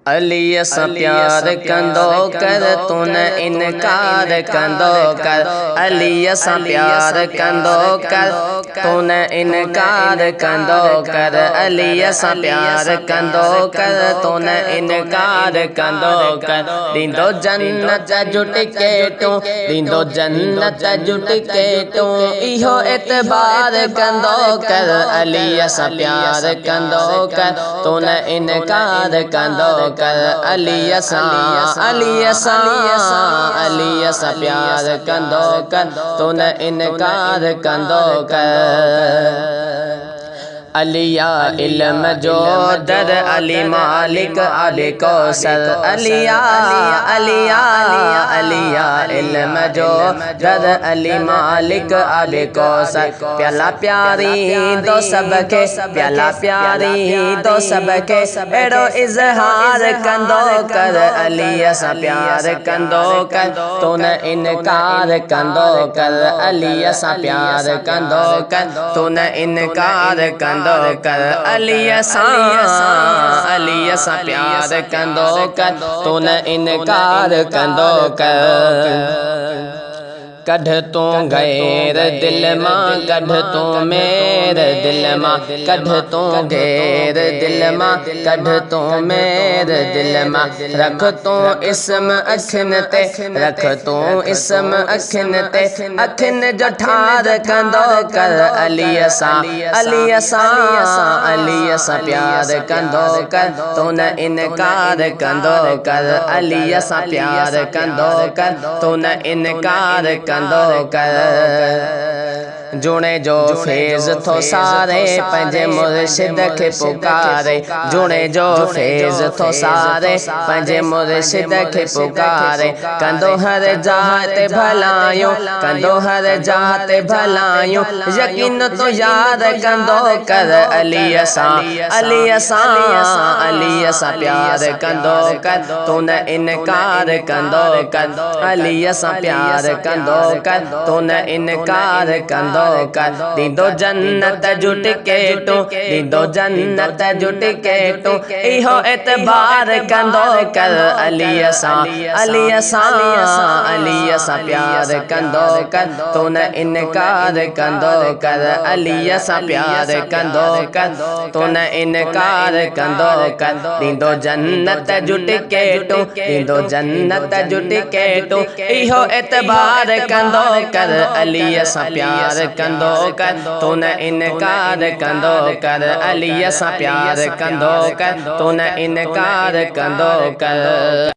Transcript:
अली असां प्यार कंदो कर तू न इनकार कंदो कर। अली असां प्यार कंदो कर तू न इनकार कंदो कर। अली असां प्यार कंदो कर तू न इनकार कंदो कर। दींदो जन्नत जो टिकेटू दींदो जन्नत जो टिकेटू इहो एतबार कंदो कर। अली असां प्यार कंदो कर तू न इनकार कंदो कर। अली असां प्यार कंदो कर तू न इनकार कंदो कर। अलिया इल्म जो दर अली मालिक अली कौसर। अलिया इल्म जो दर अली मालिक अली कौसर। प्याला प्यारी दो सबके प्याला प्यारी दो सबके एड़ो इजहार कंदो कर। अली असां प्यार कंदो कर तू न इनकार कंदो कर। अली असां प्यार कंदो कर तू न इनकार कंदो कर। अली असां प्यार कंदो कर तू न इनकार कंदो कर। कढ़ तू गैर दिल मां कढ़ तू मेरे दिल मां कढ़ तू गैर दिल मां कढ़ तू मेरे दिल मां। रख तू इस्म अखिन ते रख तू इस्म अखिन ते अखिन जो ठार कंदो कर। अली असां प्यार कंदो कर तू न इनकार कंदो कर। अली असां प्यार कंदो कर तू न इनकार कंदो कर। जुणे जो फैज़ थो सारे पंहिंजे मुर्शिद खे पुकारे। जुणे जो फैज़ थो सारे पंहिंजे मुर्शिद खे पुकारे। कंदो हर जहाँ ते भलायूं कंदो हर जहाँ ते भलायूं यकीन तो यार कंदो कर। अली असां प्यार कंदो कर तू न इनकार कंदो कर। अली असां प्यार कंदो कर तू न इनकार कंदो कर। दींदो जन्नत जो टिकेटू दींदो जन्नत जो टिकेटू इहो एतबार कंदो कर। अली असां प्यार कंदो कर तू न इनकार कंदो कर। अली असां प्यार कंदो कर तू न इनकार कंदो कर। दींदो जन्नत जो टिकेटू दींदो जन्नत जो टिकेटू इहो एतबार कंदो कर। अली असां प्यार कंदो कर तू न इनकार कंदो कर। अली असां प्यार कंदो कर तू न इनकार कंदो कर।